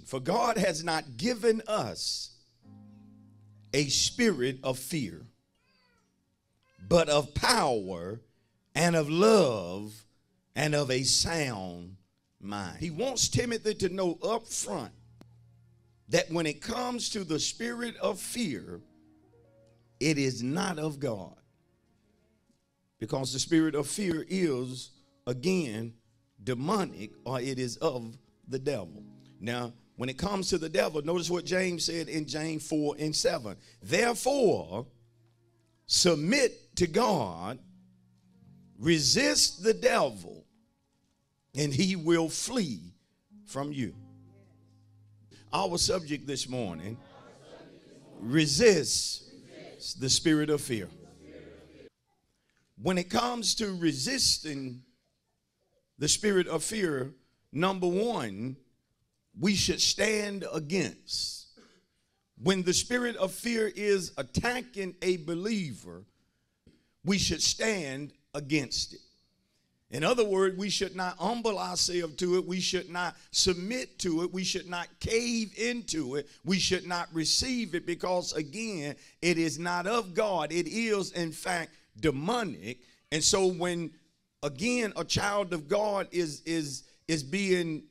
For God has not given us a spirit of fear, but of power and of love and of a sound mind. He wants Timothy to know up front that when it comes to the spirit of fear, it is not of God. Because the spirit of fear is, again, demonic, or it is of the devil. Now, when it comes to the devil, notice what James said in James 4:7. Therefore, submit to God, resist the devil, and he will flee from you. Our subject this morning, resist the spirit of fear. When it comes to resisting the spirit of fear, number one, we should stand against. When the spirit of fear is attacking a believer, we should stand against it. In other words, we should not humble ourselves to it. We should not submit to it. We should not cave into it. We should not receive it because, again, it is not of God. It is, in fact, demonic. And so when, again, a child of God is being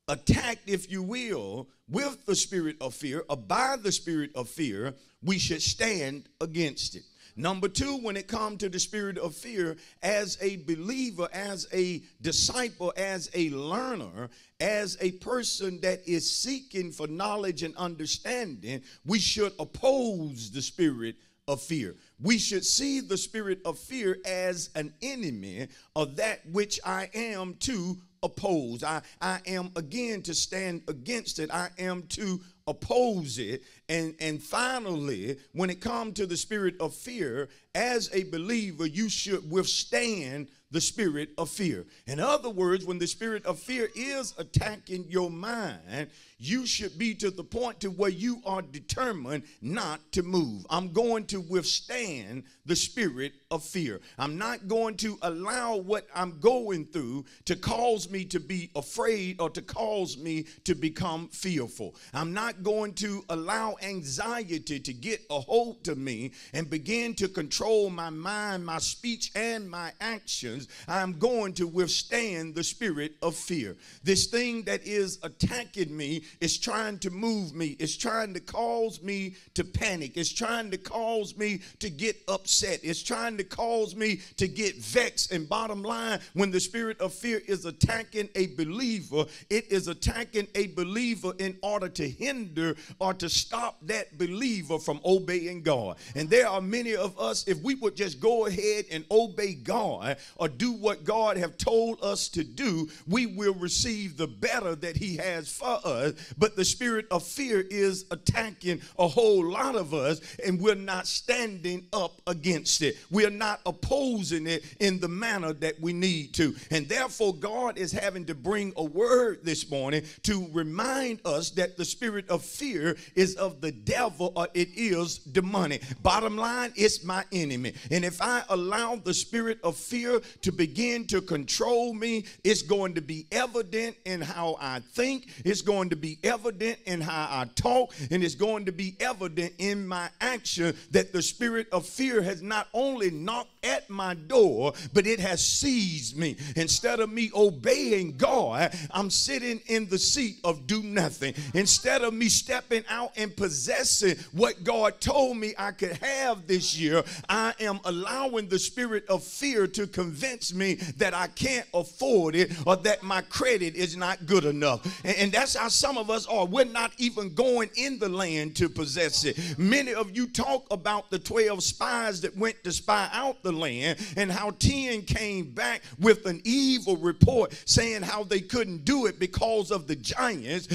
attacked, if you will, with the spirit of fear, or by the spirit of fear, we should stand against it. Number two, when it comes to the spirit of fear, as a believer, as a disciple, as a learner, as a person that is seeking for knowledge and understanding, we should oppose the spirit of fear. We should see the spirit of fear as an enemy of that which I am to oppose. I am, again, to stand against it. I am to oppose it. And finally, when it comes to the spirit of fear, as a believer, you should withstand the spirit of fear. In other words, when the spirit of fear is attacking your mind, you should be to the point to where you are determined not to move. I'm going to withstand the spirit of fear. I'm not going to allow what I'm going through to cause me to be afraid or to cause me to become fearful. I'm not going to allow anxiety to get a hold of me and begin to control my mind, my speech, and my actions. I'm going to withstand the spirit of fear. This thing that is attacking me is trying to move me. It's trying to cause me to panic. It's trying to cause me to get upset. It's trying to cause me to get vexed. And bottom line, when the spirit of fear is attacking a believer, it is attacking a believer in order to hinder or to stop that believer from obeying God. And there are many of us, if we would just go ahead and obey God or do what God have told us to do, we will receive the better that he has for us. But the spirit of fear is attacking a whole lot of us, and we're not standing up against it. We're not opposing it in the manner that we need to. And therefore, God is having to bring a word this morning to remind us that the spirit of fear is of the devil, or it is demonic. Bottom line, it's my enemy. And if I allow the spirit of fear to begin to control me, it's going to be evident in how I think. It's going to be evident in how I talk, and it's going to be evident in my action that the spirit of fear has not only knocked at my door, but it has seized me. Instead of me obeying God, I'm sitting in the seat of do nothing. Instead of me stepping out and possessing what God told me I could have this year, I am allowing the spirit of fear to convince me that I can't afford it, or that my credit is not good enough. And that's how some of us are. We're not even going in the land to possess it. Many of you talk about the 12 spies that went to spy out the land, and how 10 came back with an evil report saying how they couldn't do it because of the giants.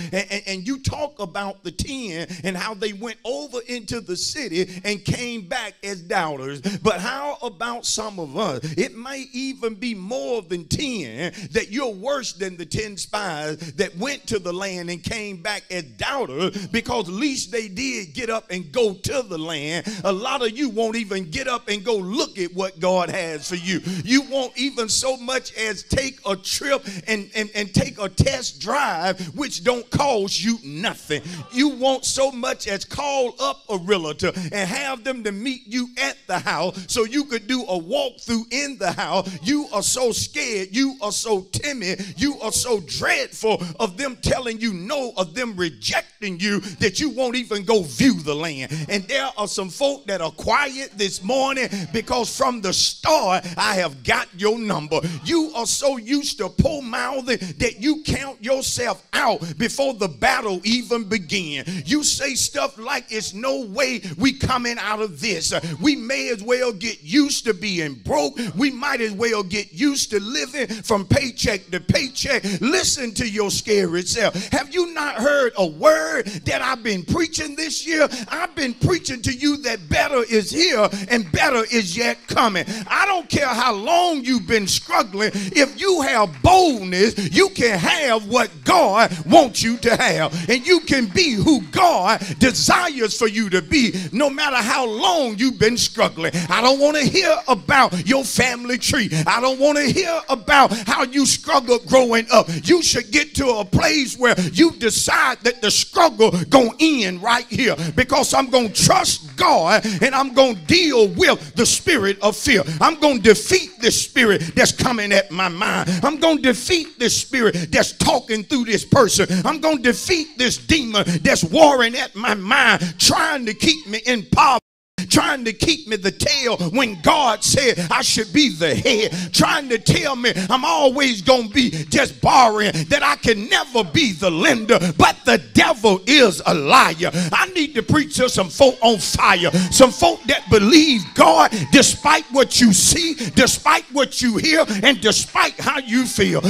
And you talk about the 10 and how they went over into the city and came back as doubters. But how about some of us? It may even be more than 10, that you're worse than the 10 spies that went to the land and came back as doubters, because at least they did get up and go to the land. A lot of you won't even get up and go look look at what God has for you. You won't even so much as take a trip and take a test drive, which don't cost you nothing. You won't so much as call up a realtor and have them to meet you at the house so you could do a walkthrough in the house. You are so scared. You are so timid. You are so dreadful of them telling you no, of them rejecting you, that you won't even go view the land. And there are some folk that are quiet this morning because from the start I have got your number. You are so used to mouthing that you count yourself out before the battle even begins. You say stuff like, it's no way we coming out of this. We may as well get used to being broke. We might as well get used to living from paycheck to paycheck. Listen to your scary self. Have you not heard a word that I've been preaching this year? I've been preaching to you that better is here and better is yet coming. I don't care how long you've been struggling. If you have boldness, you can have what God wants you to have, and you can be who God desires for you to be, no matter how long you've been struggling. I don't want to hear about your family tree. I don't want to hear about how you struggled growing up. You should get to a place where you decide that the struggle gonna end right here, because I'm gonna trust God and I'm gonna deal with the spirit of fear. I'm gonna defeat the spirit that's coming at my mind. I'm gonna defeat the spirit that's talking through this person. I'm gonna defeat this demon that's warring at my mind, trying to keep me in poverty, trying to keep me the tail when God said I should be the head, trying to tell me I'm always going to be just borrowing, that I can never be the lender. But the devil is a liar. I need to preach to some folk on fire, some folk that believe God despite what you see, despite what you hear, and despite how you feel.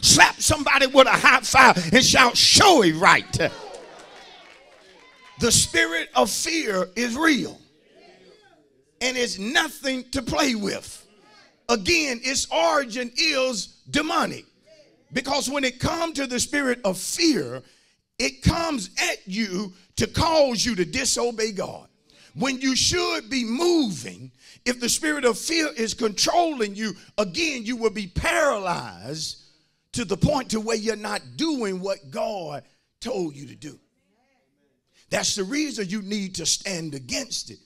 Slap somebody with a high five and shout, show it right. The spirit of fear is real. And it's nothing to play with. Again, its origin is demonic. Because when it comes to the spirit of fear, it comes at you to cause you to disobey God. When you should be moving, if the spirit of fear is controlling you, again, you will be paralyzed to the point to where you're not doing what God told you to do. That's the reason you need to stand against it.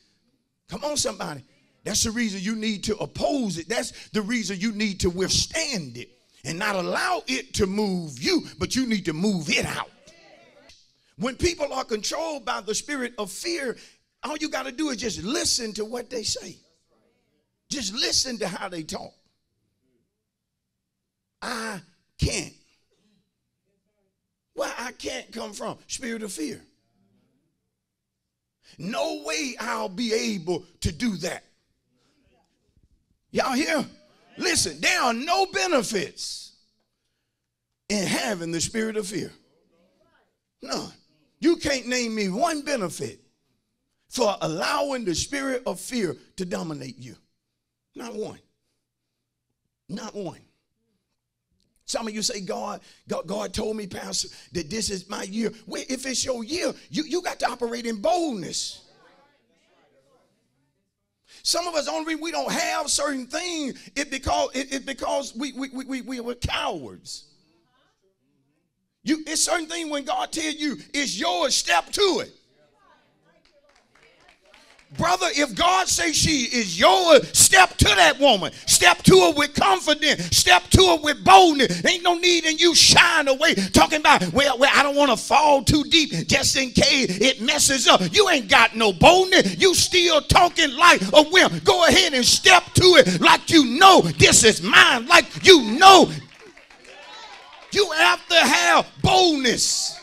Come on, somebody. That's the reason you need to oppose it. That's the reason you need to withstand it and not allow it to move you, but you need to move it out. When people are controlled by the spirit of fear, all you got to do is just listen to what they say. Just listen to how they talk. I can't. Where I can't come from? Spirit of fear. No way I'll be able to do that. Y'all hear? Listen, there are no benefits in having the spirit of fear. None. You can't name me one benefit for allowing the spirit of fear to dominate you. Not one. Not one. Some of you say, God told me, Pastor, that this is my year. Well, if it's your year, you got to operate in boldness. Some of us, only reason we don't have certain things it's because we were cowards. It's certain things when God tells you it's yours, step to it. Brother, if God says she is yours, step to that woman. Step to her with confidence. Step to her with boldness. Ain't no need in you shying away talking about, well, I don't want to fall too deep just in case it messes up. You ain't got no boldness. You still talking like a wimp. Go ahead and step to it like you know this is mine. Like you know you have to have boldness.